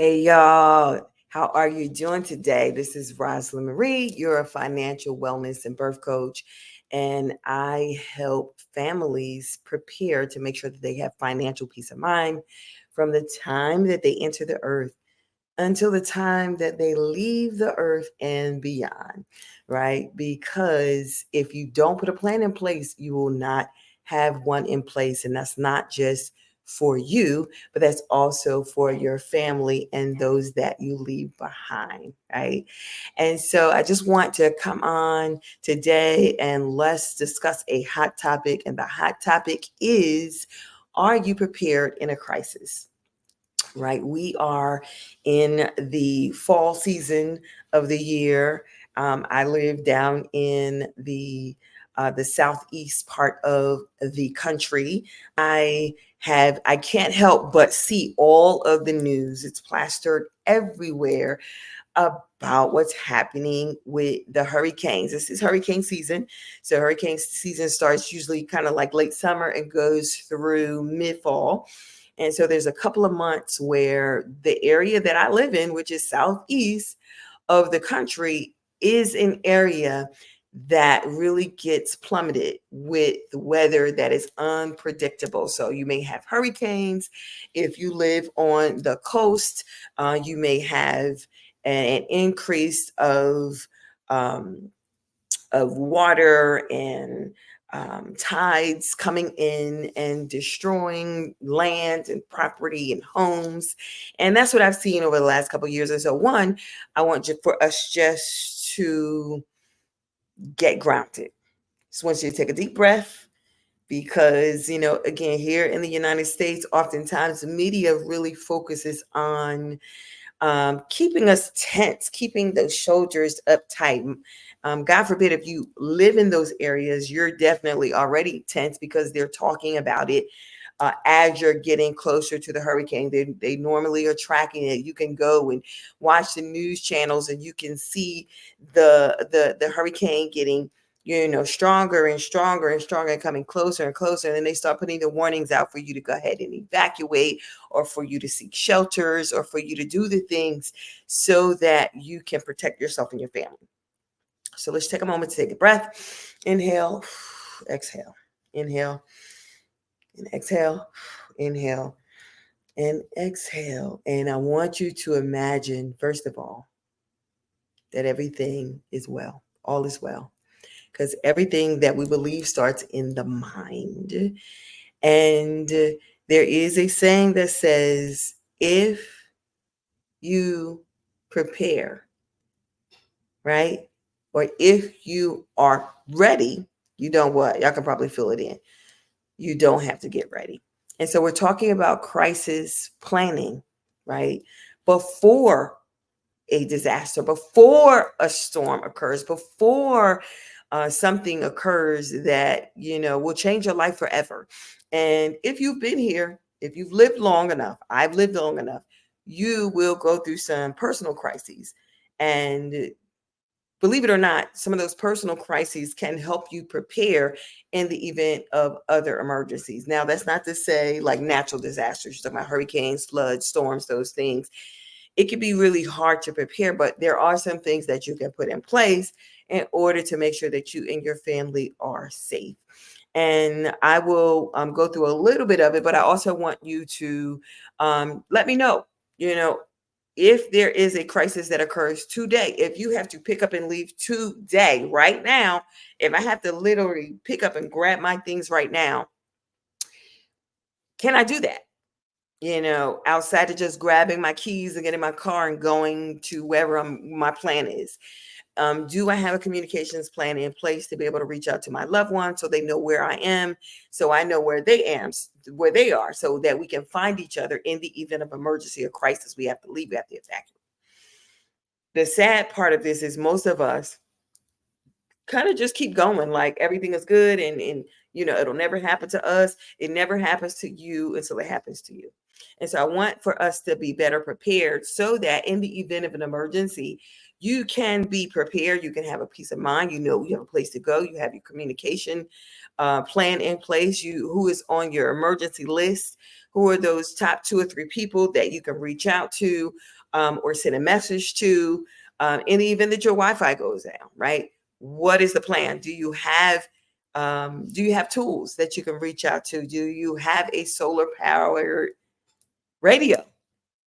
Hey y'all, how are you doing today? This is Rosalind Marie. You're a financial wellness and birth coach, and I help families prepare to make sure that they have financial peace of mind from the time that they enter the earth until the time that they leave the earth and beyond, right? Because if you don't put a plan in place, you will not have one in place. And that's not just for you, but that's also for your family and those that you leave behind, right? And so I just want to come on today and let's discuss a hot topic. And the hot topic is, are you prepared in a crisis? Right. We are in the fall season of the year. I live down in the southeast part of the country. I can't help but see all of the news. It's plastered everywhere about what's happening with the hurricanes. This is hurricane season. So hurricane season starts usually kind of like late summer and goes through mid fall. And so there's a couple of months where the area that I live in, which is southeast of the country, is an area that really gets plummeted with weather that is unpredictable. So you may have hurricanes. If you live on the coast, you may have an increase um, of water and tides coming in and destroying land and property and homes. And that's what I've seen over the last couple of years. And so, one, I want you for us just to get grounded. Just want you to take a deep breath because, again, here in the United States, oftentimes the media really focuses on keeping us tense, keeping those shoulders uptight. God forbid if you live in those areas, you're definitely already tense because they're talking about it as you're getting closer to the hurricane. They normally are tracking it. You can go and watch the news channels and you can see the hurricane getting stronger and stronger and stronger and coming closer and closer. And then they start putting the warnings out for you to go ahead and evacuate or for you to seek shelters or for you to do the things so that you can protect yourself and your family. So let's take a moment to take a breath. Inhale, exhale, inhale, and exhale, inhale, and exhale. And I want you to imagine, first of all, that everything is well, all is well. Because everything that we believe starts in the mind. And there is a saying that says, if you prepare, right? Or if you are ready, you don't what? Y'all can probably fill it in. You don't have to get ready. And so we're talking about crisis planning, right? Before a disaster, before a storm occurs, before something occurs that, will change your life forever. And if you've been here, if you've lived long enough, I've lived long enough, you will go through some personal crises. And believe it or not, some of those personal crises can help you prepare in the event of other emergencies. Now, that's not to say like natural disasters, you're talking about hurricanes, floods, storms, those things. It can be really hard to prepare, but there are some things that you can put in place in order to make sure that you and your family are safe. And I will go through a little bit of it, but I also want you to let me know, you know, if there is a crisis that occurs today, if you have to pick up and leave today, right now, if I have to literally pick up and grab my things right now, can I do that? Outside of just grabbing my keys and getting my car and going to wherever my plan is. Do I have a communications plan in place to be able to reach out to my loved ones so they know where I am, so I know where they are, so that we can find each other in the event of emergency or crisis? We have to leave, we have to evacuate. The sad part of this is most of us kind of just keep going like everything is good and it'll never happen to us. It never happens to you until it happens to you. And so I want for us to be better prepared so that in the event of an emergency, you can be prepared. You can have a peace of mind. You have a place to go. You have your communication plan in place. Who is on your emergency list? Who are those top 2 or 3 people that you can reach out to, or send a message to, in the event that your Wi-Fi goes down, right? What is the plan? Do you have tools that you can reach out to? Do you have a solar powered radio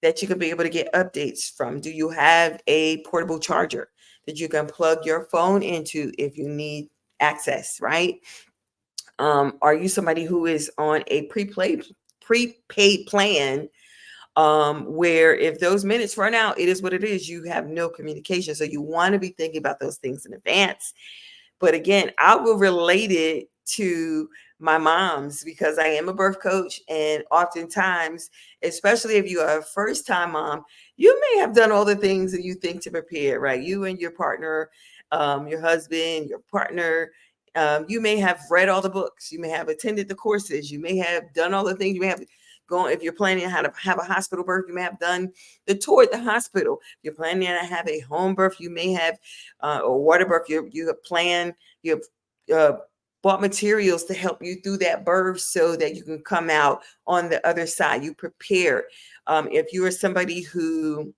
that you can be able to get updates from? Do you have a portable charger that you can plug your phone into if you need access, right? Are you somebody who is on a prepaid plan, where if those minutes run out, it is what it is. You have no communication. So you want to be thinking about those things in advance. But again, I will relate it to my mom's because I am a birth coach. And oftentimes, especially if you are a first time mom, you may have done all the things that you think to prepare, right? You and your partner, your husband, your partner, you may have read all the books. You may have attended the courses. You may have done all the things. You may have gone, if you're planning how to have a hospital birth, you may have done the tour at the hospital. If you're planning to have a home birth, you may have, or water birth, you have planned, you have bought materials to help you through that birth so that you can come out on the other side. You prepare. If you are somebody who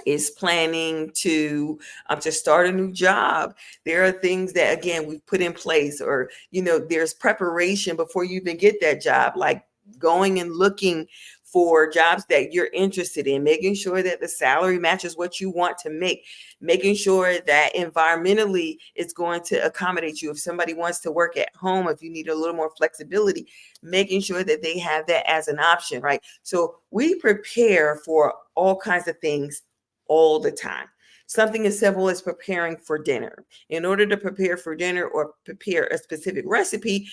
is planning to start a new job, there are things that again we've put in place, or there's preparation before you even get that job, like going and looking for jobs that you're interested in, making sure that the salary matches what you want to make, making sure that environmentally it's going to accommodate you. If somebody wants to work at home, if you need a little more flexibility, making sure that they have that as an option, right? So we prepare for all kinds of things all the time. Something as simple as preparing for dinner. In order to prepare for dinner or prepare a specific recipe,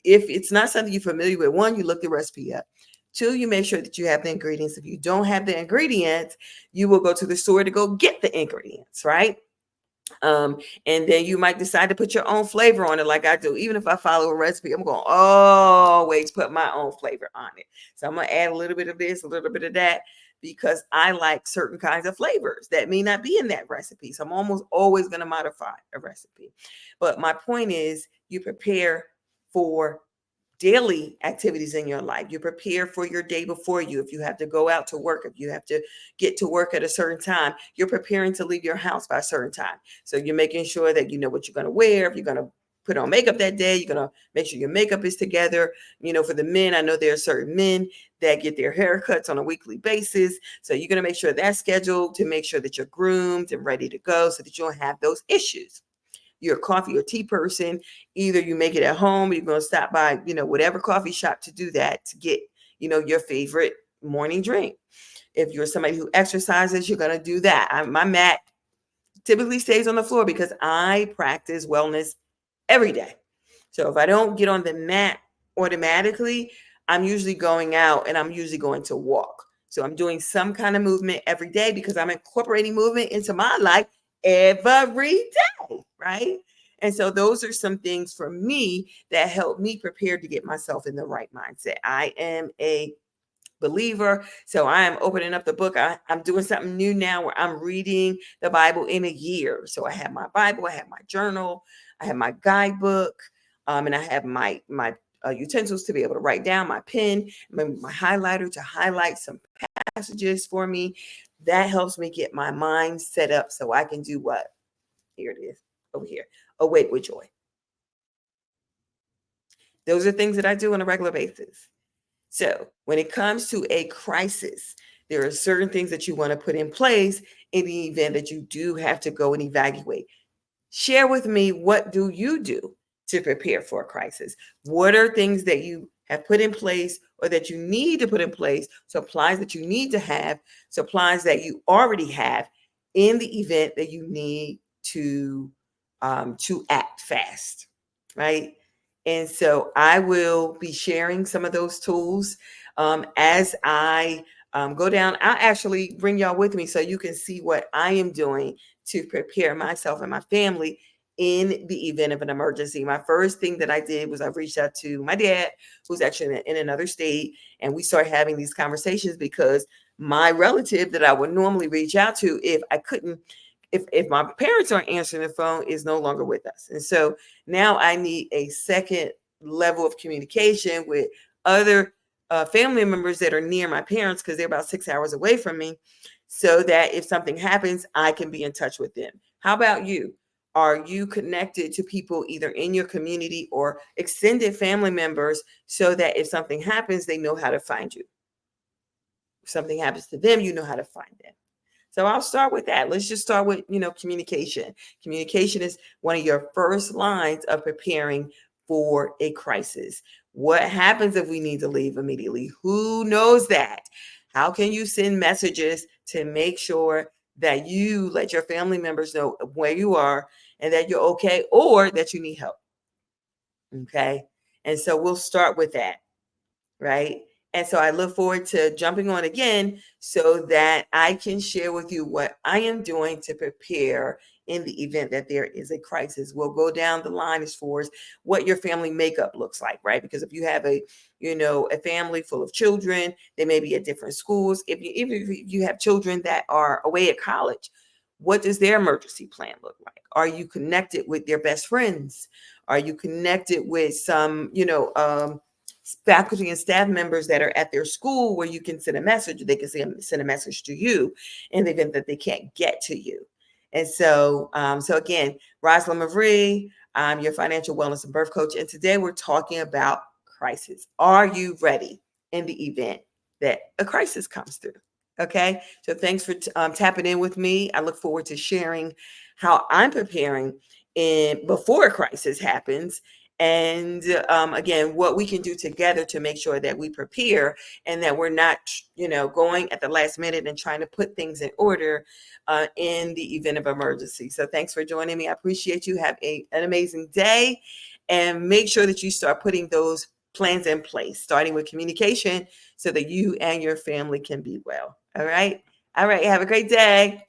if it's not something you're familiar with, one, you look the recipe up. Two, you make sure that you have the ingredients. If you don't have the ingredients, you will go to the store to go get the ingredients, right? And then you might decide to put your own flavor on it, like I do. Even if I follow a recipe, I'm going to always put my own flavor on it. So I'm going to add a little bit of this, a little bit of that, because I like certain kinds of flavors that may not be in that recipe. So I'm almost always going to modify a recipe. But my point is, you prepare for daily activities in your life. You prepare for your day before you. If you have to go out to work, if you have to get to work at a certain time, you're preparing to leave your house by a certain time. So you're making sure that you know what you're going to wear. If you're going to put on makeup that day, you're going to make sure your makeup is together. For the men, I know there are certain men that get their haircuts on a weekly basis. So you're going to make sure that's scheduled to make sure that you're groomed and ready to go so that you don't have those issues. You're a coffee or tea person, either you make it at home, or you're going to stop by, whatever coffee shop to do that, to get, your favorite morning drink. If you're somebody who exercises, you're going to do that. My mat typically stays on the floor because I practice wellness every day. So if I don't get on the mat automatically, I'm usually going out and I'm usually going to walk. So I'm doing some kind of movement every day because I'm incorporating movement into my life every day, right? And so those are some things for me that help me prepare to get myself in the right mindset. I am a believer. So I am opening up the book. I'm doing something new now where I'm reading the Bible in a year. So I have my Bible, I have my journal, I have my guidebook, and I have my utensils to be able to write down, my pen, my highlighter to highlight some passages for me. That helps me get my mind set up so I can do what? Here it is over here. Awake with joy. Those are things that I do on a regular basis. So when it comes to a crisis, there are certain things that you want to put in place in the event that you do have to go and evaluate. Share with me, what do you do to prepare for a crisis? What are things that you have put in place or that you need to put in place, supplies that you need to have, supplies that you already have in the event that you need to act fast, right? And so I will be sharing some of those tools as I go down. I'll actually bring y'all with me so you can see what I am doing to prepare myself and my family in the event of an emergency. My first thing that I did was I reached out to my dad, who's actually in another state, and we started having these conversations because my relative that I would normally reach out to if I couldn't if my parents aren't answering the phone, is no longer with us. And so now I need a second level of communication with other family members that are near my parents, because they're about 6 hours away from me, so that if something happens, I can be in touch with them. How about you? Are you connected to people either in your community or extended family members, so that if something happens, they know how to find you? If something happens to them, you know how to find them. So I'll start with that. Let's just start with, communication. Communication is one of your first lines of preparing for a crisis. What happens if we need to leave immediately? Who knows that? How can you send messages to make sure that you let your family members know where you are and that you're okay, or that you need help? Okay. And so we'll start with that. Right. And so I look forward to jumping on again so that I can share with you what I am doing to prepare in the event that there is a crisis. We'll go down the line as far as what your family makeup looks like, right? Because if you have a family full of children, they may be at different schools. If you have children that are away at college, what does their emergency plan look like? Are you connected with their best friends? Are you connected with some, faculty and staff members that are at their school, where you can send a message? They can send a message to you in the event that they can't get to you. And so again, Rosalind Marie, I'm your financial wellness and birth coach. And today we're talking about crisis. Are you ready in the event that a crisis comes through? Okay. So thanks for tapping in with me. I look forward to sharing how I'm preparing before a crisis happens, and again, what we can do together to make sure that we prepare, and that we're not going at the last minute and trying to put things in order in the event of emergency. So thanks for joining me. I appreciate you. Have an amazing day, and make sure that you start putting those plans in place, starting with communication, so that you and your family can be well. All right. Have a great day.